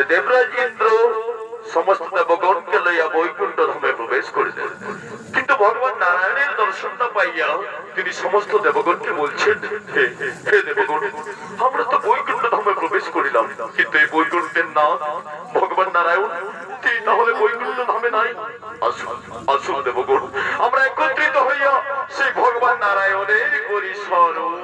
দেবরাজ ইন্দ্র সমস্ত দেবগণকে লইয়া বৈকুণ্ঠ ধামে প্রবেশ করিলেন। কিন্তু ভগবান নারায়ণের দর্শনটা পাইয়া তিনি সমস্ত দেবগণকে বলছেন, হে দেবগণ, আমরা তো বৈকুণ্ঠ ধামে প্রবেশ করিলাম, কিন্তু এই বৈকুণ্ঠের নাম ভগবান নারায়ণ, তিনি তাহলে বৈকুণ্ঠ ধামে নাই। আসুন আসুন দেবগণ, আমরা একত্রিত হইয়া সেই ভগবান নারায়ণের করি স্মরণ।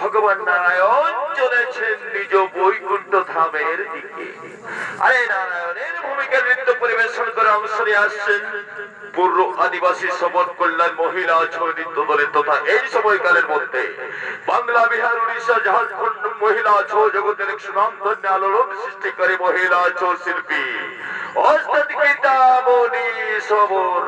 ভগবান নারায়ণ চলেছেন নিজ বৈকুণ্ঠ ধামের দিকে। আরে নারায়ণের ভূমিকা নৃত্য পরিবেশন করে অংশ নিয়ে আসছেন পূর্ব আদিবাসী সবল কল্যাণ মহিলা ছৌ নৃত্য দলের তথা এই সময়কালের মধ্যে বাংলা, বিহার, উড়িষ্যা, ঝাড়খণ্ড মহিলা ছৌ জগতের এক সুনামধন্য আলোড়ন সৃষ্টিকারী মহিলা ছৌ শিল্পী ওস্তাদ গীতামণি সবর।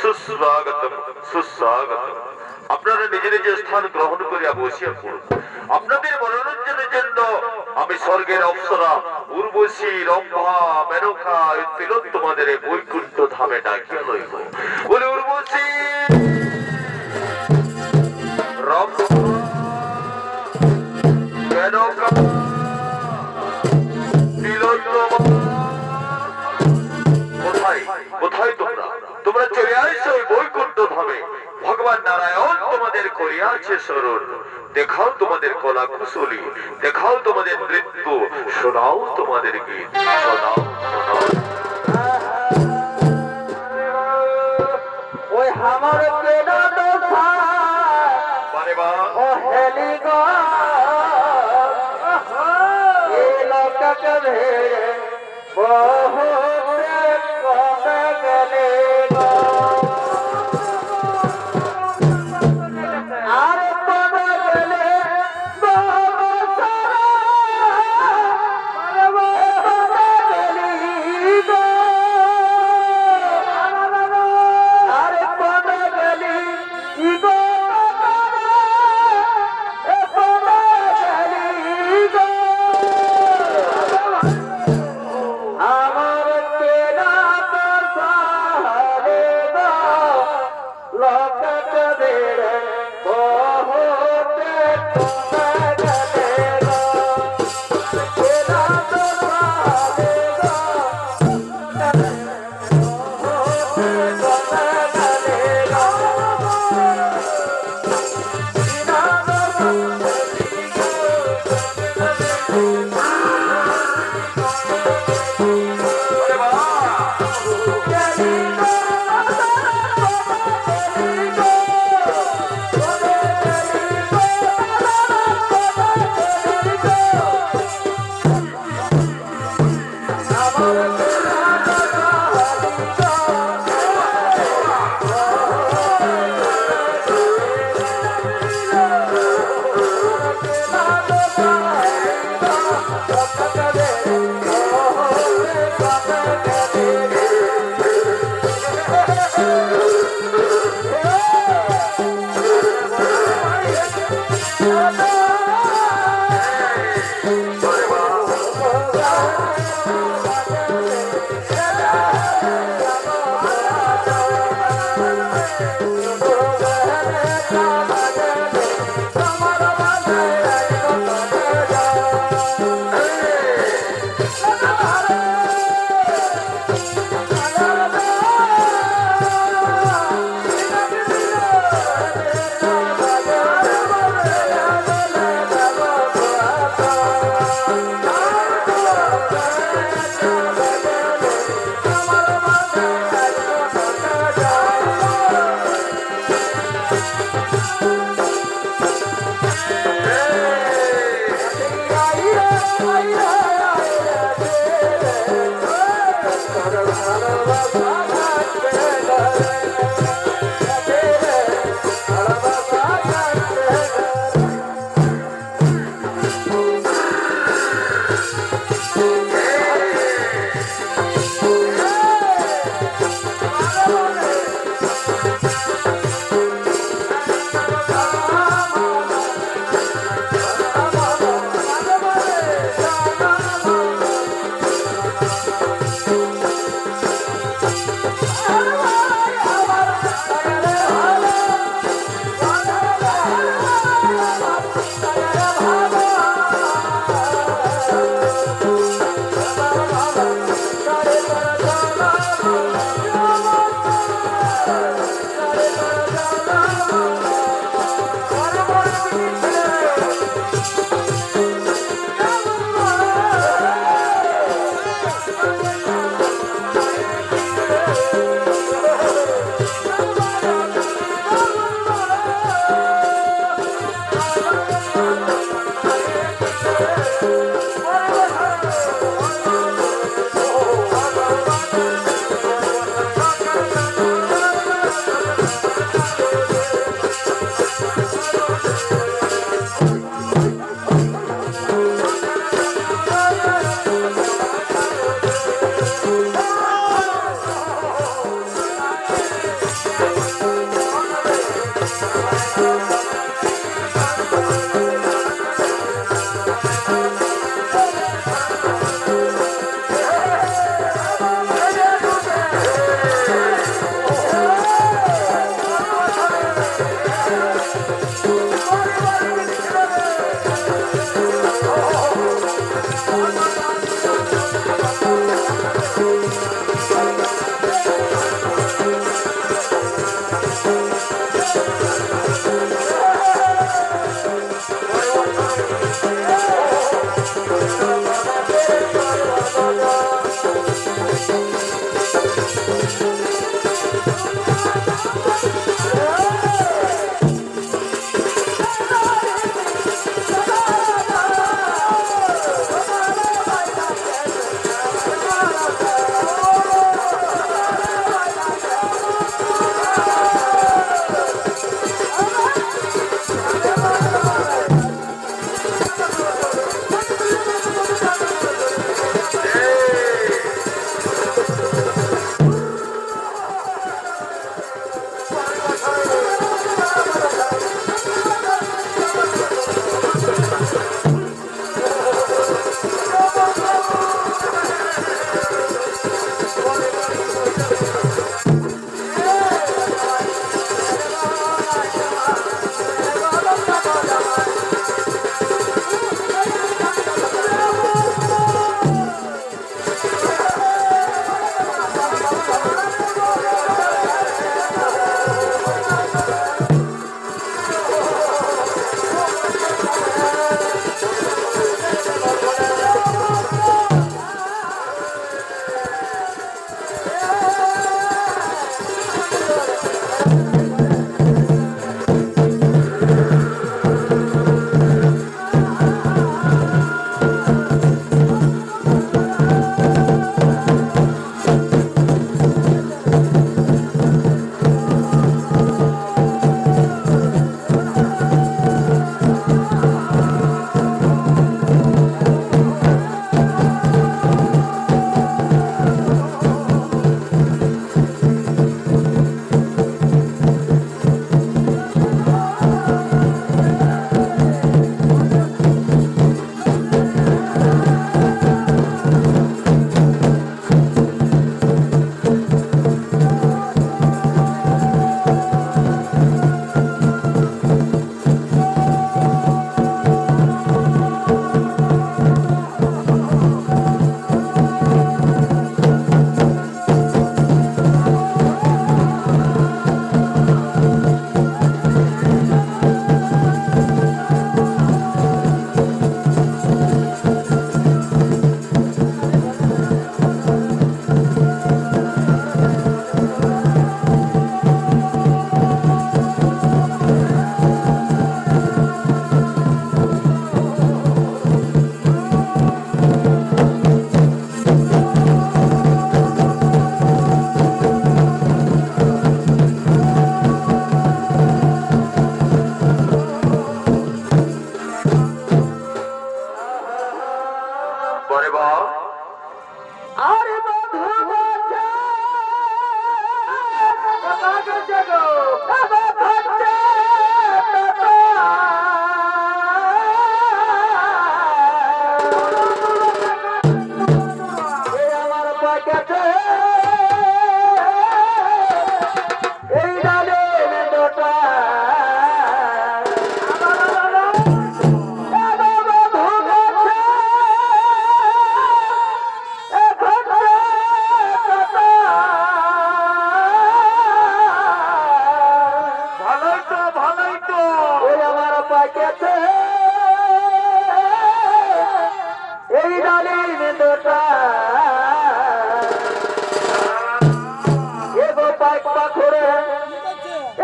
সুস্বাগতম সুস্বাগতম। আপনারা নিজে নিজে স্থান গ্রহণ করিয়া বসিয়া পড়ুন। আপনাদের মনোরঞ্জনের জন্য আমি স্বর্গের অপ্সরা উর্বশী, রম্ভা, মেনকা, তিলোত্তমাদের বৈকুণ্ঠ ধামে ডাকিয়া লইব। বলে উর্বশী, রম্ভা, মেনকা, তিলোত্তমা, কোথায় কোথায় তোমরা? তোমরা চলে আসছো ওই বৈকুণ্ঠ ধামে। ভগবান নারায়ণ তোমাদের করিয়াছে স্মরণ। দেখাও তোমাদের কলা কুশলী, দেখাও তোমাদের নৃত্য, শোনাও তোমাদের গীত, শোনাও শোনাও। ওই আমার কেনা দোষা বারে বা ও হেলি গো এই লোককে ভেড়ে বহু কবে গেলে গো আর কবে গেলে আমার পাইতেছে এই ডালিম দুটা এগো পাইক পাখরে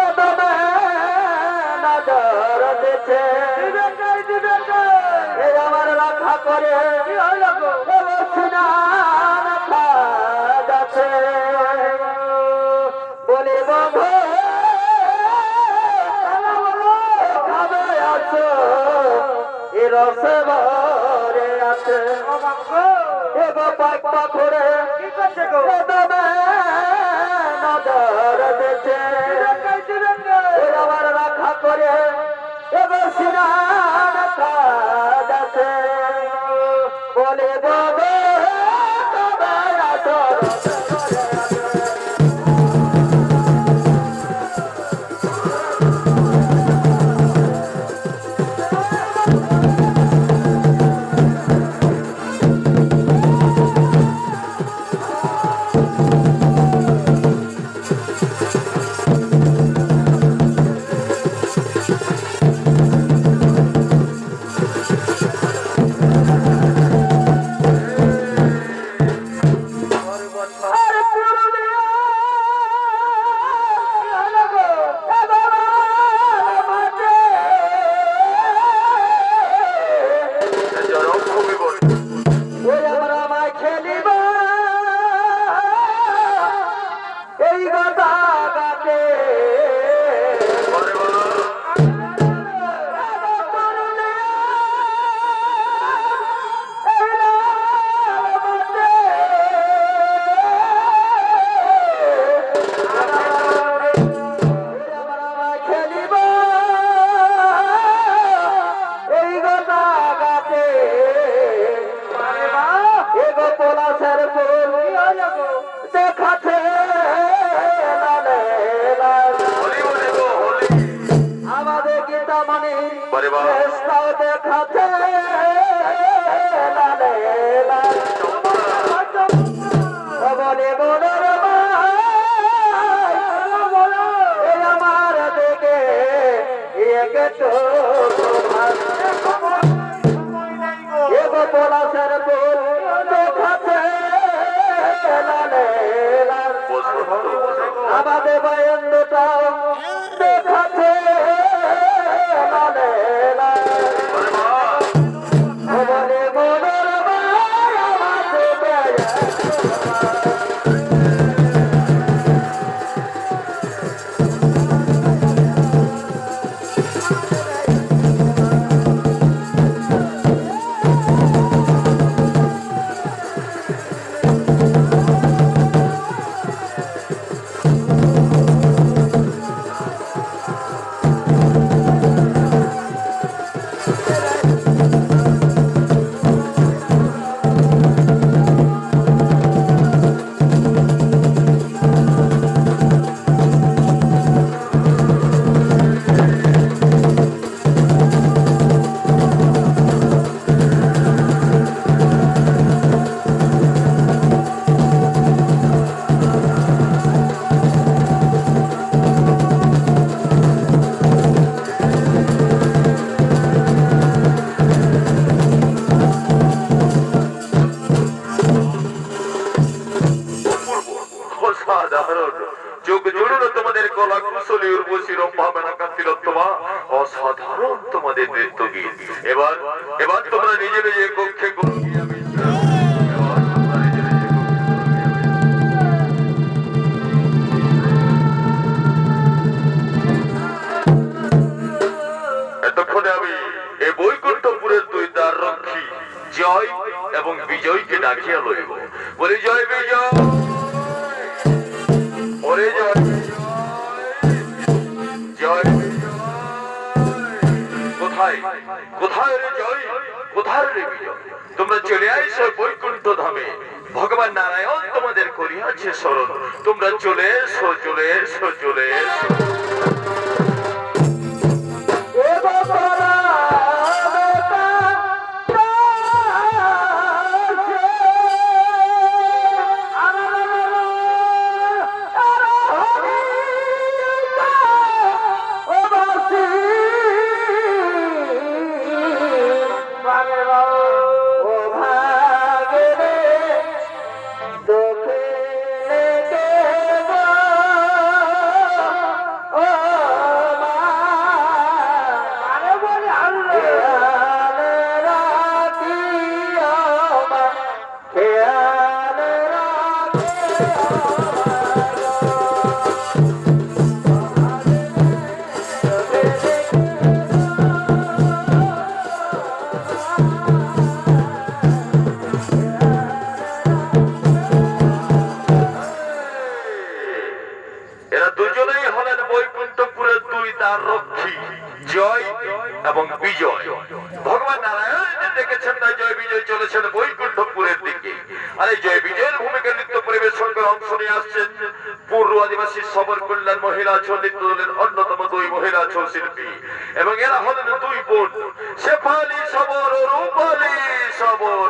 এদমে নজর দিচ্ছে এ আমার রক্ষা করে সিনান খাচ্ছে বলে বাবু খাবে আছো এ রসে ভরে আছে এগো পাইক পাখরে এদমে নজর দিচ্ছে আমার রক্ষা করে এবার সিনান খাচ্ছে বলে বাবু খাবে আছো দেখাচ্ছে আমাদের গীতা মানে দেখাচ্ছে বলে বোনের আমার দিকে একটু এগো পলাশের ফুল দেখাচ্ছে আমাদের বয়ন্দটাও দেখাচ্ছে বলে মনের অসাধারণ তোমাদের নৃত্য গীত। এবার এবার তোমরা নিজে নিজে কক্ষে এতক্ষণে আমি এই বৈকুণ্ঠপুরের দুই দ্বার রক্ষী জয় এবং বিজয়কে ডাকিয়া লইব। বলি জয় বিজয়, ওরে জয় জয়, কোথায় কোথায় রে জয়, কোথায় রে বিজয়? তোমরা চলে আইসো বৈকুণ্ঠ ধামে, ভগবান নারায়ণ তোমাদের করিয়াছে স্মরণ। তোমরা চলে এসো, চলে এসো, চলে এসো। এবং বিজয়। ভগবান নারায়ণ দেখেছেন না জয় বিজয় চলেছেন বৈকুণ্ঠপুরের দিকে। আর এই জয় বিজয়ের ভূমিকা নৃত্য পরিবেশন করে অংশ নিয়ে আসছেন পূর্ব আদিবাসী সবর কল্যাণ মহিলা ছৌ নৃত্য দলের অন্যতম দুই মহিলা ছৌ শিল্পী, এবং এরা হলেন দুই বোন শেফালি সবর ও রূপালী সবর।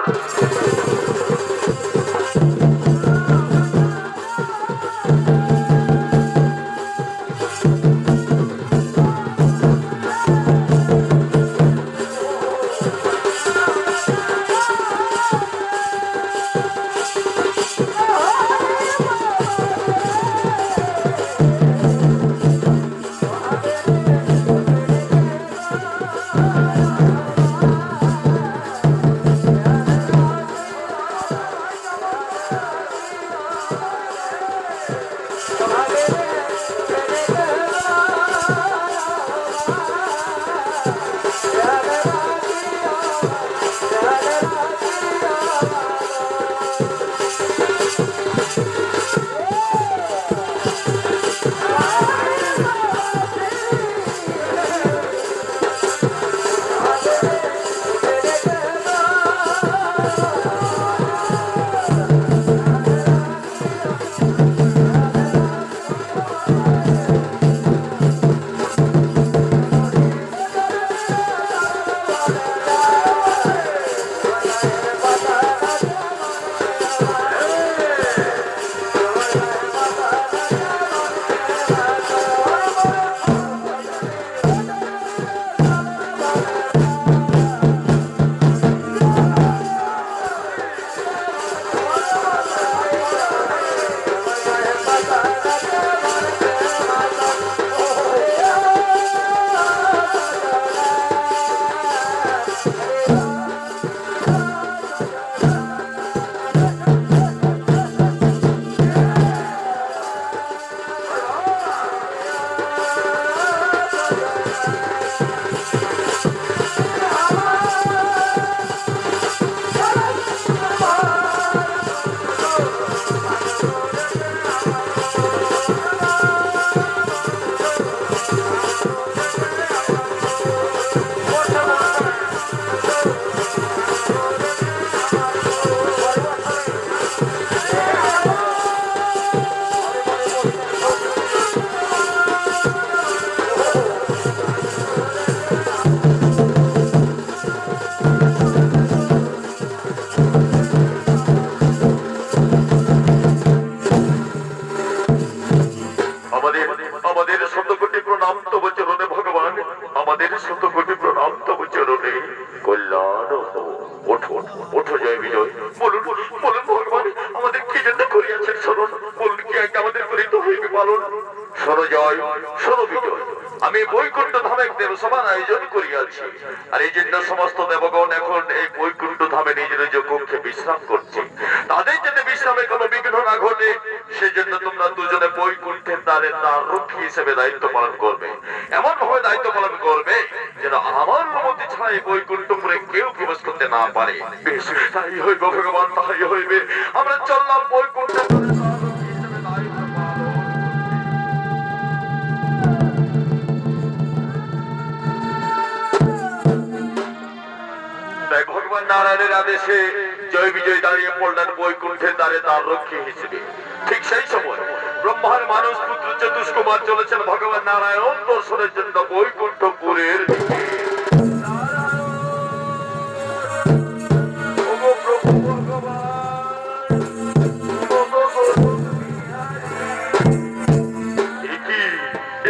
আমাদের শতকোটি প্রণাম তব চরণে ভগবান, আমাদের শতকোটি প্রণাম তব চরণে। কল্যাণ হো। ওঠো ওঠো জয় বিজয়, বলুন বলুন ভগবান আমাদের কি জন্য করিয়াছেন স্মরণ, বলুন কি আগে আমাদের করিতে হইবে পালন। শোনো জয় শোনো বিজয়, আমি বৈকুণ্ঠ ধামে দেবসভার আয়োজন করিয়াছি, আর এই জন্য সমস্ত দেবগণ এখন এই বৈকুণ্ঠ ধামে নিজ নিজ কক্ষে বিশ্রাম করছে। তাদের যাতে বিশ্রামে কোনো বিঘ্ন না ঘটে সেজন্য তোমরা দুজনে বৈকুণ্ঠের দ্বারে তার রক্ষী হিসেবে দায়িত্ব পালন করবে। এমন ভাবে দায়িত্ব পালন করবে যেন আমার অনুমতি ছাড়া এই বৈকুণ্ঠপুরে কেউ প্রবেশ করতে না পারে। বেশ তাই হইবে ভগবান, তাই হইবে। আমরা চললাম বৈকুণ্ঠের দ্বারে তার রক্ষী হিসেবে দায়িত্ব পালন। ভগবান নারায়ণের আদেশে জয় বিজয় দাঁড়িয়ে পড়লেন বৈকুণ্ঠের দ্বারে তার রক্ষী হিসেবে। ঠিক সেই সময় ব্রহ্মার মানুষ পুত্র চতুষ্কুমার চলেছেন ভগবান নারায়ণ দর্শনের জন্য বৈকুণ্ঠপুরের দিকে।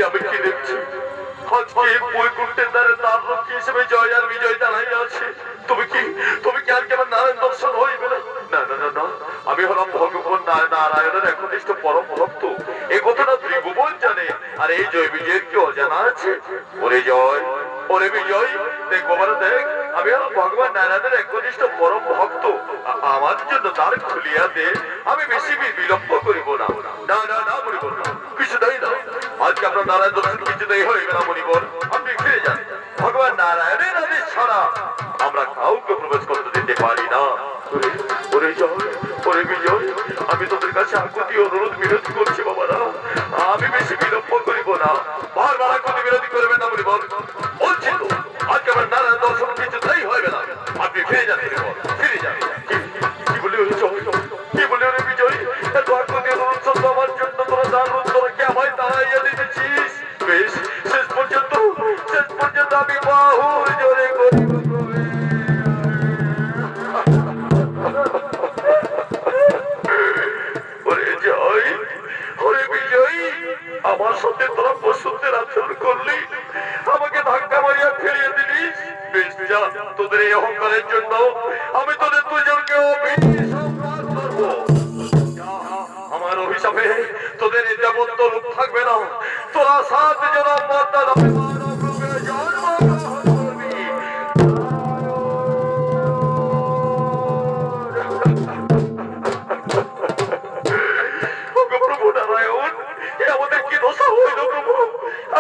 আমি কি দেখছি আজকে বৈকুণ্ঠের দ্বারে তার রক্ষী হিসেবে জয় আর বিজয় দাঁড়াইয়া আছে। তুমি কি আর কেমন নারায়ণ দর্শন হইবে না? না না না না, আমি হলাম ভগবান নারায়ণের একনিষ্ঠ পরম ভক্ত, এই কথাটা ত্রিভুবন জানে। আর এই জয় বিজয়ের কি অজানা আছে? ওরে জয় ওরে বিজয়, দেখ বাবারা দেখ, আমি হলাম ভগবান নারায়ণের একনিষ্ঠ পরম ভক্ত, আমার জন্য দ্বার খুলিয়া দে, আমি বেশি বিলম্ব করিব না। না না না মনিবর, কিছুতেই না, আজকে আপনার নারায়ণ দর্শন কিছুতেই হইবে না মনিবর, আপনি ফিরে যান। ভগবান নারায়ণের আদেশ ছাড়া আমরা কাউকে প্রবেশ করতে দিতে পারি না। ওরে জয় ওরে বিজয়, আমি তোদের কাছে আকুতি অনুরোধ বিরোধ করছি বাবারা, আমি বেশি বিলম্ব করিব না, বারবার আকুতি বিরোধী করবে না মনিবর, বলছি বাহুর জোরে করিব প্রবেশ। ওরে জয়, ওরে বিজয়, আমার সাথে তোরা পশুদের আচরণ করলি, আমাকে ধাক্কা মারিয়া ফেলিয়ে দিলিস। বেশ যা, তোদের এই অহংকারের জন্য আমি তোদের দুজনকে অভিশাপ করবো। আমার অভিশাপে তোদের এই দেবত্ব রূপ থাকবে না। তোরা 7 জনম মর্যাদা রূপে জন্মগ্রহণ করবি। প্রভু নারায়ণ, এ আমাদের কি দশা হইল প্রভু?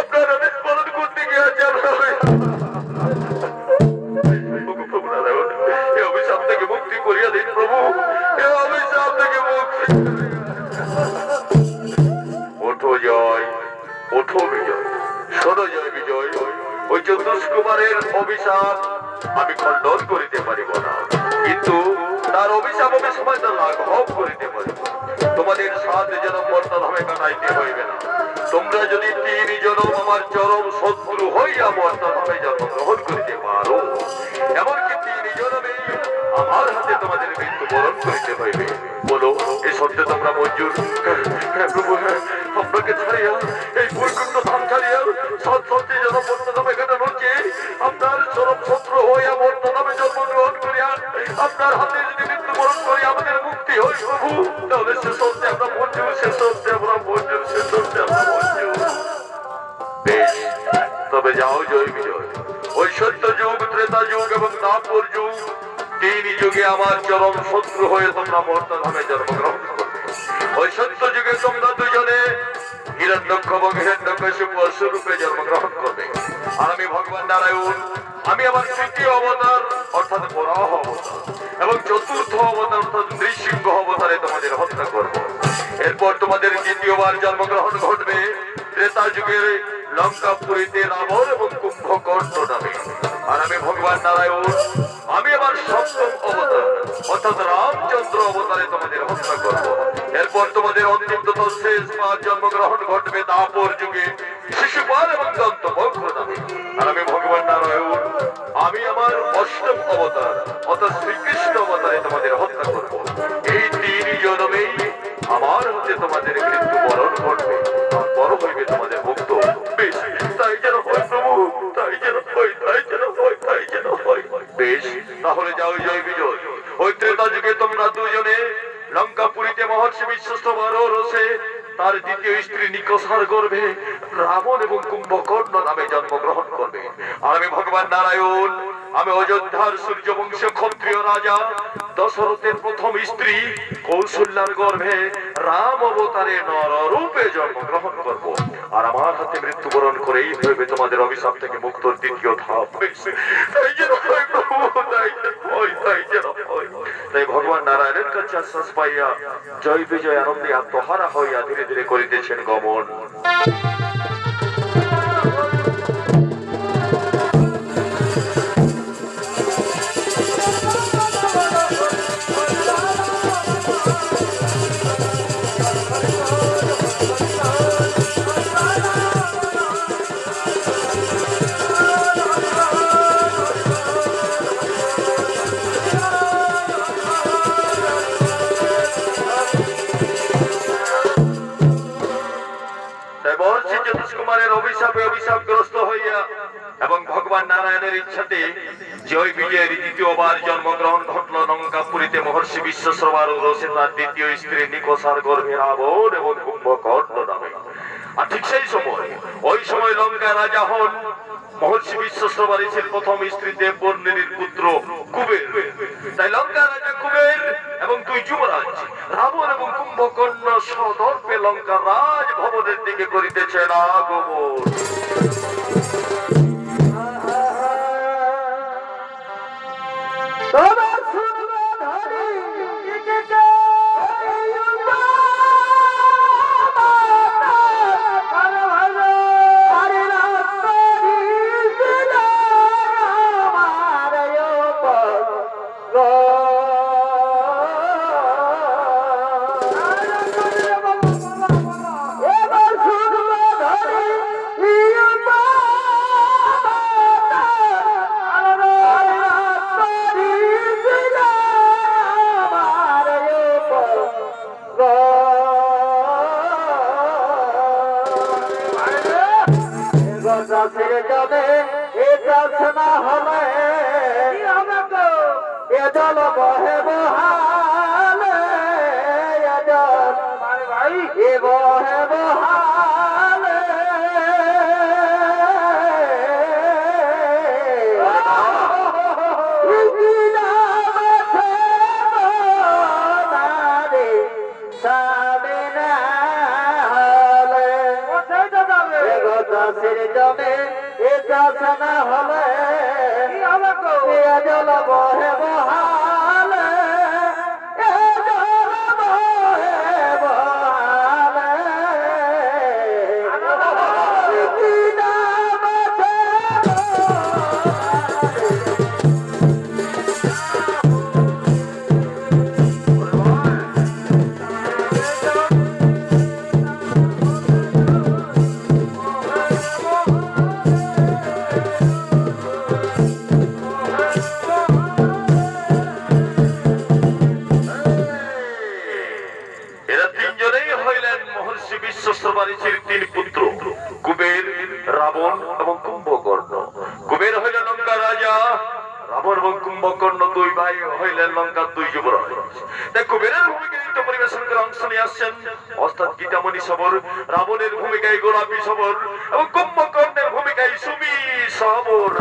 আপনার আদেশ পালন করতে গিয়ে আজ আমরা প্রভু নারায়ণ, এ অভিশাপ থেকে মুক্তি করিয়া দিন প্রভু, এ অভিশাপ থেকে মুক্তি। ওঠো জয়, ওঠো বিজয়, শোনো জয় বিজয়, ওই চতুষ্কুমারের অভিশাপ আমি খণ্ডন করিতে পারিব না, কিন্তু তার অভিশাপ আমি সমাজে লাঘব করিতে পারিব। তোমাদের 7 জনম মর্তধামে কাটাইতে হইবে না। তোমরা যদি 3 জনম আমার চরম শত্রু হইয়া মর্তধামে জন্মগ্রহণ করিতে পারো, এমনকি 3 জনমে আমার হাতে তোমাদের মৃত্যুবরণ করিতে হইবে। বলো, এই শর্তে তোমরা মঞ্জুর? প্রভু, আপনাকে ছাড়িয়া এই বৈকুণ্ঠ ধাম ছাড়িয়া 7 জনম মর্তধামে কাটানোর চেয়ে আপনার চরম শত্রু হইয়া মর্তধামে জন্মগ্রহণ করিয়া আপনার হাতে যদি মৃত্যুবরণ করি আমাদের মুক্তি হয় প্রভু, তাহলে শেষ হচ্ছে আমরা মঞ্জুর, শেষ হচ্ছে আমরা মঞ্জুর, শেষ হচ্ছে আমরা মঞ্জুর। বেশ, তবে যাও জয় বিজয়। ওই সত্য যুগ, ত্রেতা যুগ এবং দ্বাপর যুগ, 3 যুগে আমার চরম শত্রু হয়ে তোমরা মর্তধামে জন্মগ্রহণ করবে। ওই সত্য যুগে তোমরা দুজনে হিরণ্যক্ষ এবং হিরণ্যকশিপু স্বরূপে জন্মগ্রহণ করবে। আর আমি ভগবান নারায়ণ, আমি আমার 3য় অবতার অর্থাৎ বরাহ অবতার এবং 4র্থ অবতার অর্থাৎ নৃসিংহ অবতারে তোমাদের হত্যা করব। এরপর তোমাদের 2য়বার জন্মগ্রহণ ঘটবে ত্রেতা যুগের লঙ্কাপুরীতে রাবণ এবং কুম্ভকর্ণ নামে। আর আমি ভগবান নারায়ণ, আমি আমার 7ম অবতার অর্থাৎ রামচন্দ্র অবতারে তোমাদের হত্যা করব। এরপর তোমাদের অন্তিম তথা শেষবার জন্মগ্রহণ ঘটবে দ্বাপর যুগে শিশুপাল এবং দন্তবক্র নামে। আর আমি ভগবান নারায়ণ, আমি আমার 8ম অবতার অর্থাৎ শ্রীকৃষ্ণ অবতারে তোমাদের হত্যা করব। এই 3 জনমেই আমার হাতে তোমাদের মৃত্যু বরণ ঘটবে, বড় হইবে তোমাদের মুক্ত। বেশ, তাই যেন হয় প্রভু, তাই যেন হয়, তাই যেন হয়, তাই যেন হয়। বেশ, তাহলে যাও জয় বিজয়। ওই ত্রেতা যুগে তোমরা দুজনে লঙ্কাপুরীতে মহর্ষি বিশ্বস্তমার রসে তার 2য় স্ত্রী নিকষার গর্ভে রাবণ এবং কুম্ভকর্ণ নামে জন্মগ্রহণ করবে। আর আমি ভগবান নারায়ণ, আমি অযোধ্যার সূর্যবংশ ক্ষত্রিয় রাজা দশরথের 1ম স্ত্রী কৌশল্যার গর্ভে রাম অবতারে নররূপে জন্মগ্রহণ করব। আর আমার হাতে মৃত্যুবরণ করেই হইবে তোমাদের অভিশাপ থেকে মুক্তর 2য় ধাপ। তাই যেন হয় প্রভু, তাই যেন হয়, তাই যেন হয়। তাই ভগবান নারায়ণের কাছে আশ্বাস পাইয়া জয় বিজয় আনন্দে আত্মহারা হইয়া ধীরে ধীরে করিতেছেন গমন। অভিশাপগ্রস্ত হইয়া এবং ভগবান নারায়ণের ইচ্ছাতে জয় বিজয়ের 2য়বার জন্মগ্রহণ ঘটল লঙ্কাপুরীতে মহর্ষি বিশ্বশ্রবার রসে তার 2য় স্ত্রী নিকষার গর্ভে রাবণ এবং কুম্ভকর্ণ নামে। আর ঠিক সেই সময়, ওই সময় লঙ্কা রাজা হন মহর্ষি বিশ্বশ্রবার ঋষির 1ম স্ত্রী দেববর্ণিনীর পুত্র কুবের। তাই লঙ্কা রাজা কুবের এবং 2 যুবরাজ রাবণ এবং কুম্ভকর্ণ সদর্পে লঙ্কা রাজ ভবনের দিকে করিতেছেন আগমন। চাষ না হলে এ জল বহে বহালে এ জল এ বহে বহালে চাষের জমে এ চাষ না হলে এ জল বহে বহালে এ জল বহে বহালে কি নাম আছে এরা তিনজনেই হইলেন মহর্ষি বিশ্ববাণিজ্যের তিন পুত্র, কুবের, রাবণ এবং কুম্ভকর্ণ। কুবের হইলেন লঙ্কা রাজা, রাবণ এবং কুম্ভকর্ণ দুই ভাই হইলেন লঙ্কার দুই যুবরাজ। তাই কুবেরের ভূমিকায় নৃত্য পরিবেশন করে অংশ নিয়ে আসছেন ওস্তাদ গীতামণি সবর, রাবণের ভূমিকায় গোলাপী সবর এবং কুম্ভকর্ণের ভূমিকায় সুমি সবর।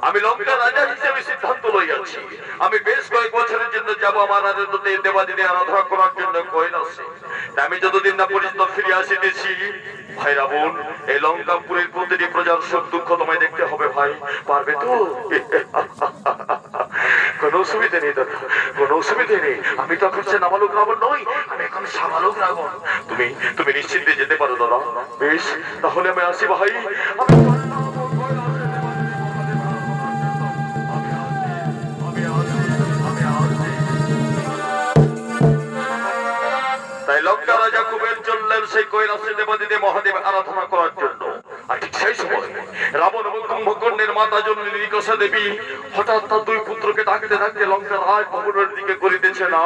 আমি লঙ্কা রাজা হিসেবে সিদ্ধান্ত লইয়াছি, আমি বেশ কয়েক বছরের জন্য যাব আমার রাজত্বে দেবাদিনে আরাধনা করার জন্য কৈলাসে। আমি যতদিন না পর্যন্ত ফিরে আসিতেছি, ভাই রাবণ, এই লঙ্কাপুরের প্রতিটি প্রজার সুখ দুঃখ তোমায় দেখতে হবে ভাই, পারবে তো? কোনো অসুবিধা নেই দাদা, কোনো অসুবিধা নেই। আমি তো এখন সে নাবালক রাবণ নই, আমি এখন সাবালক রাবণ। তুমি নিশ্চিন্তে যেতে পারো দাদা। বেশ, তাহলে আমি আসি ভাই। তাই লঙ্কা রাজা কুবের চললেন সেই কৈলাসে দেবাদিদেব মহাদেব আরাধনা করার জন্য। আর ঠিক সেই সময় রাবণ এবং কুম্ভকর্ণের মাতা জননী নিকষা দেবী হঠাৎ তার দুই পুত্রকে ডাকতে ডাকতে লঙ্কার রাজ ভবনের দিকে করিতেছে না।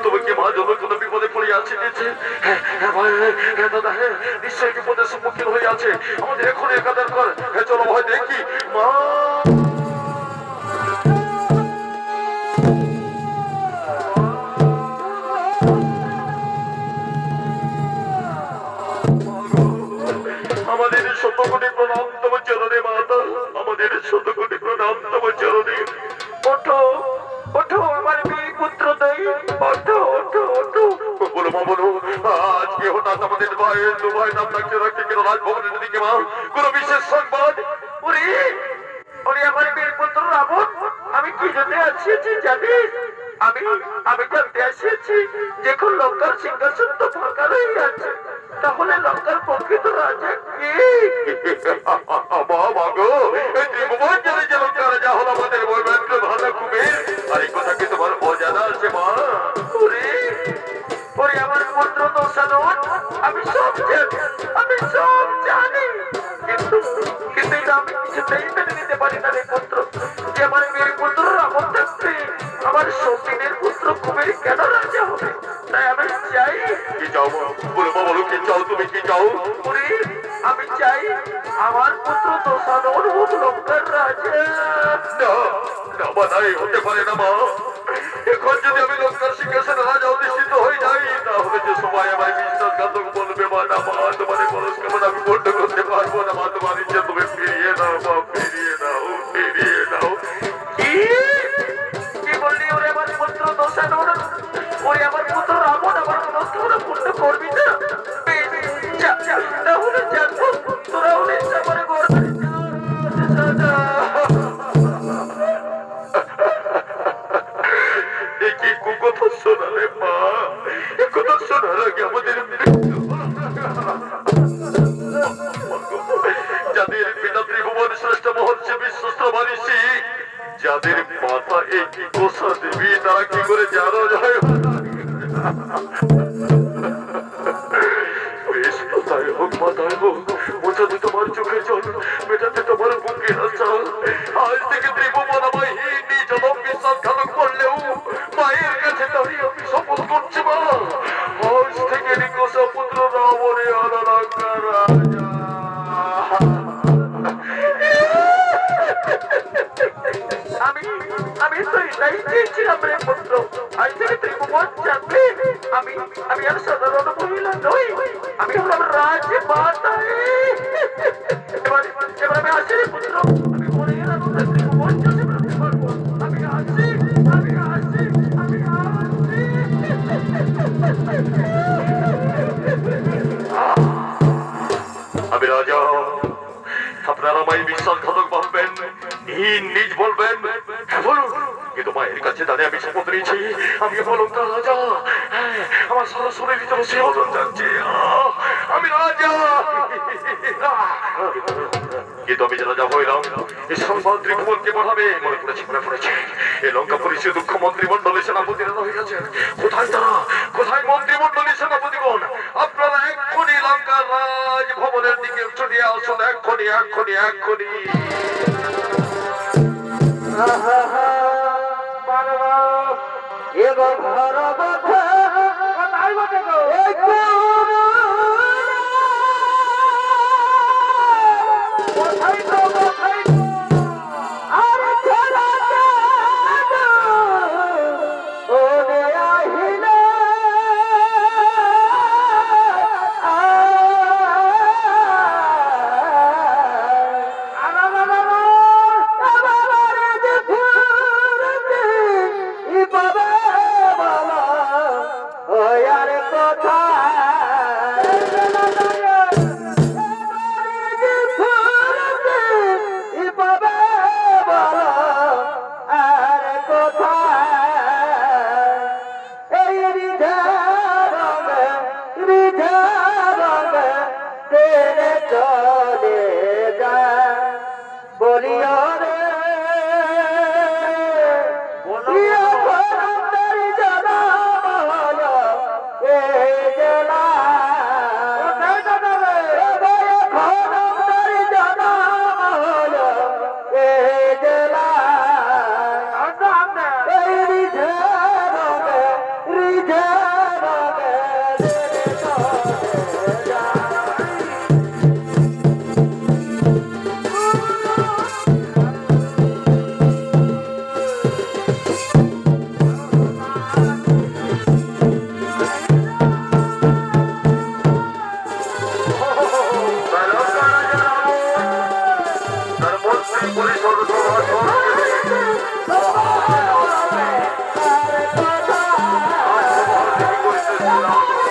তুমি কি মা জন্য কোনো বিপদে পড়িয়াছে? দাদা, হ্যাঁ, নিশ্চয়ই বিপদের সম্মুখীন হইয়াছে। আমাদের এখন একাদার কর। হ্যাঁ, চলো ভয় দেখি। মা, আমাদের শতকোটি প্রণাম তোমার চরণে মাতা, আমাদের শতকোটি প্রণাম তোমার চরণে। ওঠো ওঠো আমার পুত্র, ওঠো ওঠো ওঠো। মা বলো, আজকে হঠাৎ আমাদের ভাইয়ের দু ভাই নাম ডাকতে রাখতে কেন রাজভবনের দিকে মা? কোন বিশেষ সংবাদ? ওরে ওরে আমার বীর পুত্র রাবণ, আমি কি জন্য আসিয়েছি জানিস? আমি আমি জানতে আসিয়েছি যখন লঙ্কার সিংহাসন তো ফাঁকা রয়ে আছে, তাহলে লঙ্কার প্রকৃত রাজা কে? বাবা গো, এই ত্রিভুবন জলে যে লঙ্কা রাজা হলো আমাদের বৈমাত্র ভালো কুবের, আর এই কথা কি তোমার অজানা আছে মা? ওরে ওরে আমার পুত্র দোষানন, আমি সব জানি, আমি সব জানি, কিন্তু কিন্তু এটা আমি কিছুতেই মেনে নিতে পারি না রে পুত্র, যে আমার বীর পুত্র রাবণ থাকতে আমার সতীনের পুত্র কুবের কেন রাজা হবে? তাই আমি চাই, কি চাও মা? বলো মা বলো, কি চাও তুমি, কি চাও? ওরে আমি চাই আমার পুত্র দোষানন হোক লঙ্কার রাজা। না না মা, তাই হতে পারে না মা। এখন যদি আমি লঙ্কার সিংহাসনে রাজা অধিষ্ঠিত হয়ে যাই, তাহলে যে সবাই আমায় বিশ্বাসঘাতক বলবে মা। না মা, তোমার খরচ কেমন আমি বন্ধ করতে পারবো না মা। তোমার ইচ্ছে তুমি ফিরিয়ে দাও মা, ফিরিয়ে দাও, ফিরিয়ে দাও। কি কি বললি? ওরে আমার পুত্র দোষানন, ওরে আমার পুত্র রাবণ আমার মনস্কামনা পূর্ণ করবি না? বেশ, যা যা, তাহলে জানবো তোরা হলে আমার গর্বে যা। কি কুকথা শোনালে মা? এ কথা শোনার আগে আমাদের মৃত্যু হলো। যাদের পিতা ত্রিভুবন শ্রেষ্ঠ মহর্ষি বিশ্বস্ত মনীষী, যাদের মাতা এই কি কোষা দেবী, তারা কি করে জানো যায়? বেশ, তাই হোক মা, তাই হোক। বোঝাতে তোমার চোখে জল, মেটাতে তোমার বুকে আশা। আজ থেকে ত্রিভুবন আমায় নিজ বিশ্বাসঘাতক করলেও মায়ের কাছে দাঁড়িয়ে আমি শপথ করছি মা, আজ থেকে নিকোষা পুত্র রাবণে আলাদা রাজা। আমি আমি তো এটাই চেয়েছিলাম রে পুত্র, আজ থেকে ত্রিভুবন জানবে আমি আমি আর সাধারণ মহিলা নই, আমি হলাম রাজমাতা। এবার এবার আমি আসি রে পুত্র, আমি মনে গেলাম ত্রিভুবন জানতে পারবো। আমি আসি, আমি আসি, আমি আসি। আমি রাজা, আপনারা আমায় বিশ্বাসঘাতক ভাববেন, নিজ বলবেন, হ্যাঁ বলুন, কিন্তু মায়ের কাছে দাঁড়িয়ে আমি শপথ নিয়েছি আমি অলঙ্কার রাজা। হ্যাঁ, আমার সারা শরীর ভিতরে সে ওজন যাচ্ছে, আমি রাজা। কিন্তু আমি যে রাজা হইলাম, এই সংবাদ ত্রিভুবনকে পাঠাবে মনে পড়েছে, মনে পড়েছে। এই লঙ্কা পরিচয় দুঃখ মন্ত্রিমন্ডলী সেনাপতিরা হয়ে গেছেন। কোথায় তারা? কোথায় মন্ত্রিমন্ডলী সেনাপতিগণ? আপনারা এক্ষুনি লঙ্কার রাজভবনের দিকে ছুটে আসুন, এক্ষুনি এক্ষুনি এক্ষুনি। এবং ঘর বধে কোথায় বটে গো? কোথায় গো, কোথায় গো? আরে চলা ওরে আহিলে আজ তোমার কি করিতেছিলাম?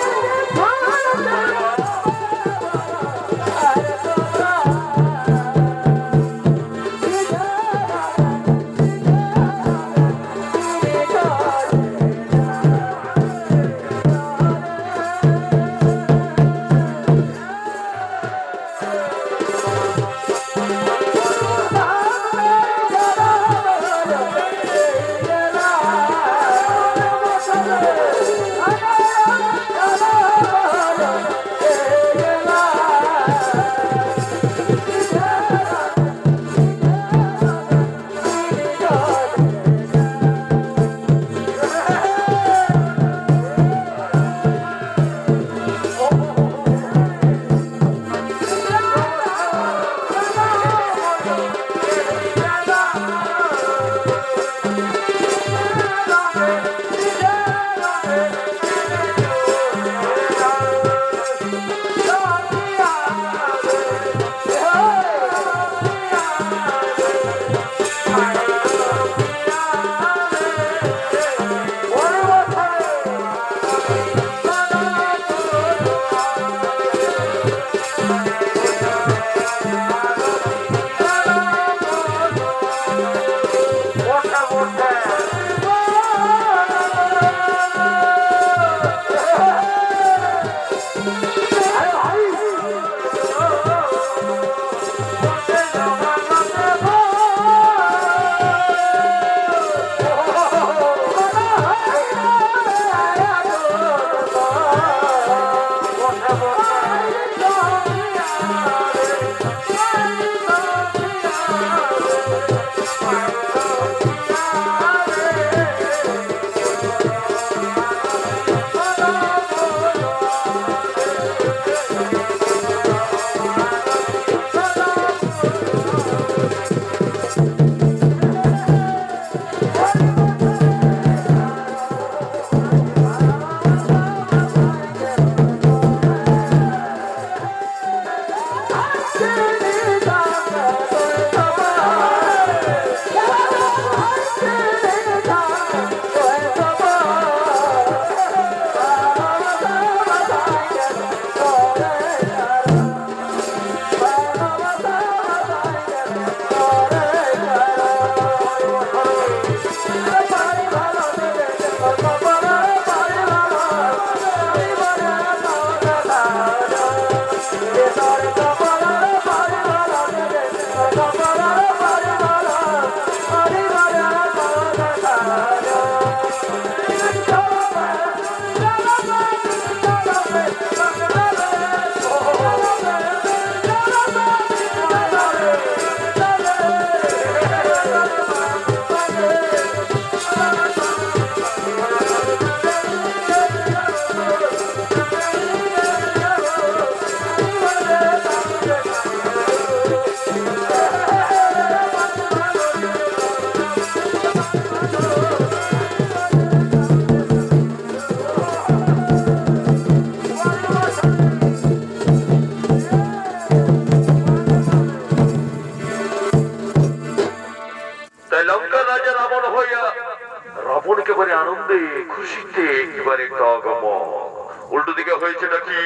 আজকে হয়েছে নাকি?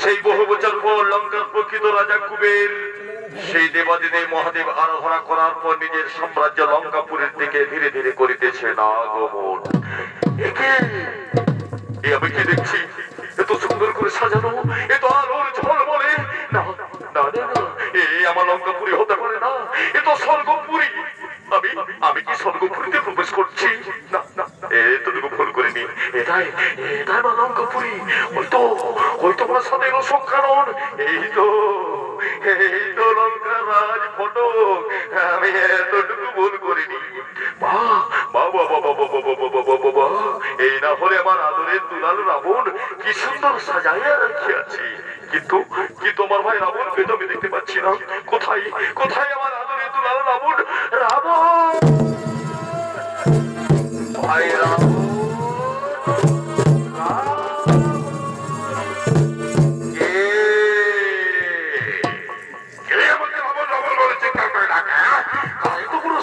সেই বহু বছর পর লঙ্কার প্রকৃত রাজা কুবের সেই দেবাদিদেব মহাদেব আরাধনা করার পর নিজের সাম্রাজ্য লঙ্কাপুরের দিকে ধীরে ধীরে করিতেছেন আগমন। একে এ আমি কি দেখছি? এত সুন্দর করে সাজানো, এত আলোর ঝলমলে, না না না না, এ আমার লঙ্কাপুরি হতে পারে না, এ তো স্বর্গপুরী। আমি আমি কি স্বর্গপুরীতে প্রবেশ করছি? না না, এতটুকু ভুল করিনি। এটাই এটাই আমার লঙ্কাপুরী। ওই তো আমার সাথে এলো সংখ্যানন। এই তো লঙ্কার রাজ ফটক। আমি এতটুকু ভুল করিনি। এই না হলে আমার আদরের দুলাল রাবণ কি সুন্দর সাজাইয়া রাখিয়াছি, কিন্তু কিন্তু আমার ভাই রাবণকে তো আমি দেখতে পাচ্ছি না। কোথায় কোথায় আমার আদরের দুলাল রাবণ? রাবণ ভাই রাবণ,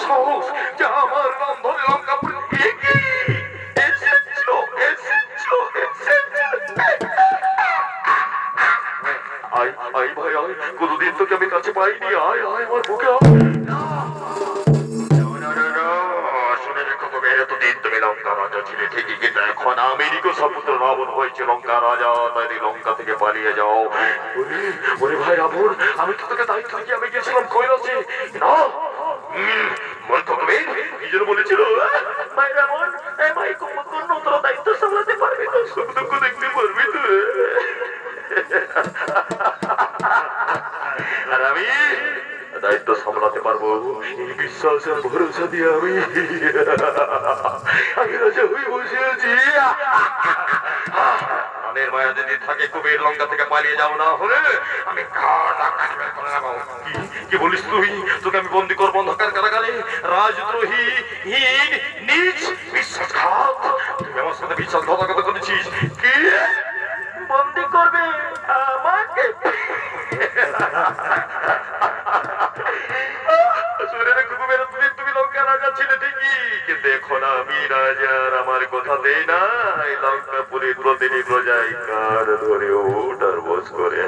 সাহস যে আমার নাম ধরে লঙ্কাপুরে কতদিন তোকে আমি কাছে পাইনি। আয় আয় আমার বুকে শুনে রেখো, এতদিন তুমি লঙ্কা রাজা ছিলে ঠিকই, কিন্তু এখন আমেরিকা সপুত্র রাবণ হয়েছে লঙ্কা রাজা। তাই লঙ্কা থেকে পালিয়ে যাও। ওরে ভাই রাবণ, আমি তো তোকে দায়িত্ব দিয়ে আমি গেছিলাম কৈলাসে। না নিজের বলেছিল ভাই রাবণ, ভাই কোন তোর দায়িত্ব সামলাতে পারবি তো, সুখ দুঃখ দেখতে পারবি তো। আর আমি দায়িত্ব সামলাতে পারবো এই বিশ্বাস আর ভরসা দিয়ে আমি রাজা হয়ে বসে আছি। প্রাণের মায়া যদি থাকে কুবের লঙ্কা থেকে পালিয়ে যাও, না হলে আমি কি বলিস তুই? তোকে আমি বন্দি করবো অন্ধকার কারাগারে। রাজদ্রোহী, নিজ বিশ্বাসঘাত, তুই আমার সাথে বিশ্বাসঘাতকতা করেছিস। কি বন্দি করবে আমাকে? তুমি লঙ্কা রাজা ছিলে ঠিকই, কিন্তু এখন আমি রাজার আমার কথা দেই না। লঙ্কাপুরীর প্রতিটি প্রজাই কার ধরে ওঠার বস করে।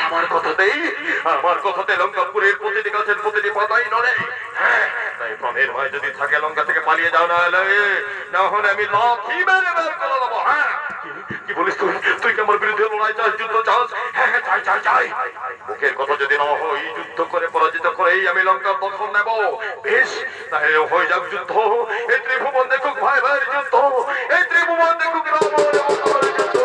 আমার কথাতেই, আমার কথাতে লঙ্কাপুরের প্রতিটি গাছের প্রতিটি পাতাই নড়ে। তাই প্রাণের মায় যদি থাকে লঙ্কা থেকে পালিয়ে যাও, না হলে আমি লাথি মেরে বের করে দেবো। হ্যাঁ কি বলিস তুই? তুই কি আমার বিরুদ্ধে লড়াই চাস, যুদ্ধ চাস? হ্যাঁ চাই চাই চাই। মুখের কথা যদি না হয়, যুদ্ধ করে পরাজিত করেই আমি লঙ্কার দখল নেব। বেশ, তাহলে হয়ে যাক যুদ্ধ। এই ত্রিভুবন দেখুক ভাই ভাইয়ের যুদ্ধ, এই ত্রিভুবন দেখুক রাবণ এবং যুদ্ধ।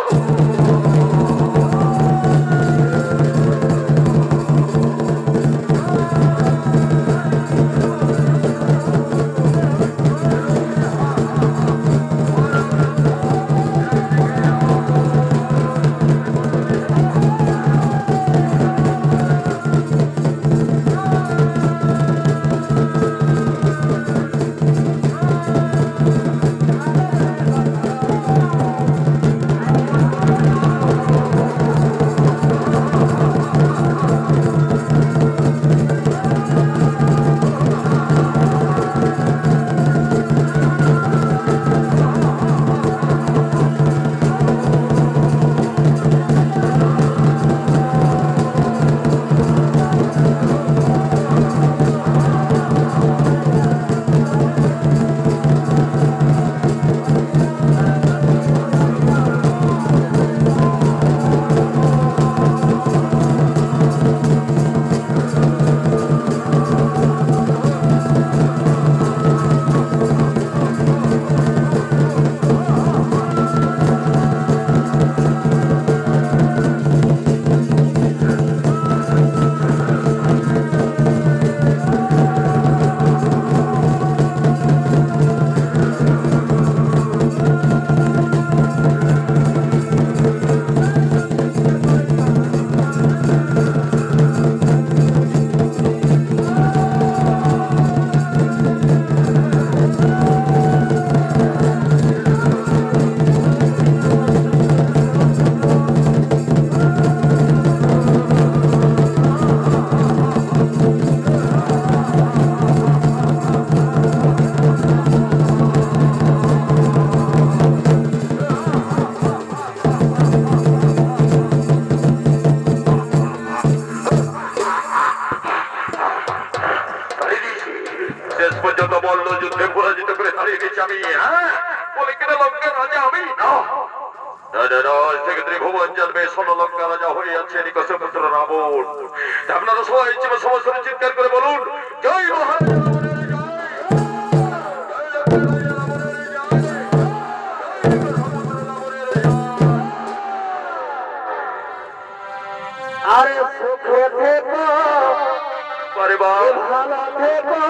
আজ থেকে ত্রিভুবন জন্মে সোনলঙ্কা রাজা হইয়াছে নিকষ পুত্র রাবণ। আপনারা সবাই সমস্ত চিৎকার করে বলুন, জয় মহারাজ রাবণের জয়। আরে সুখে থেকো আরে বাপ, ভালো থেকো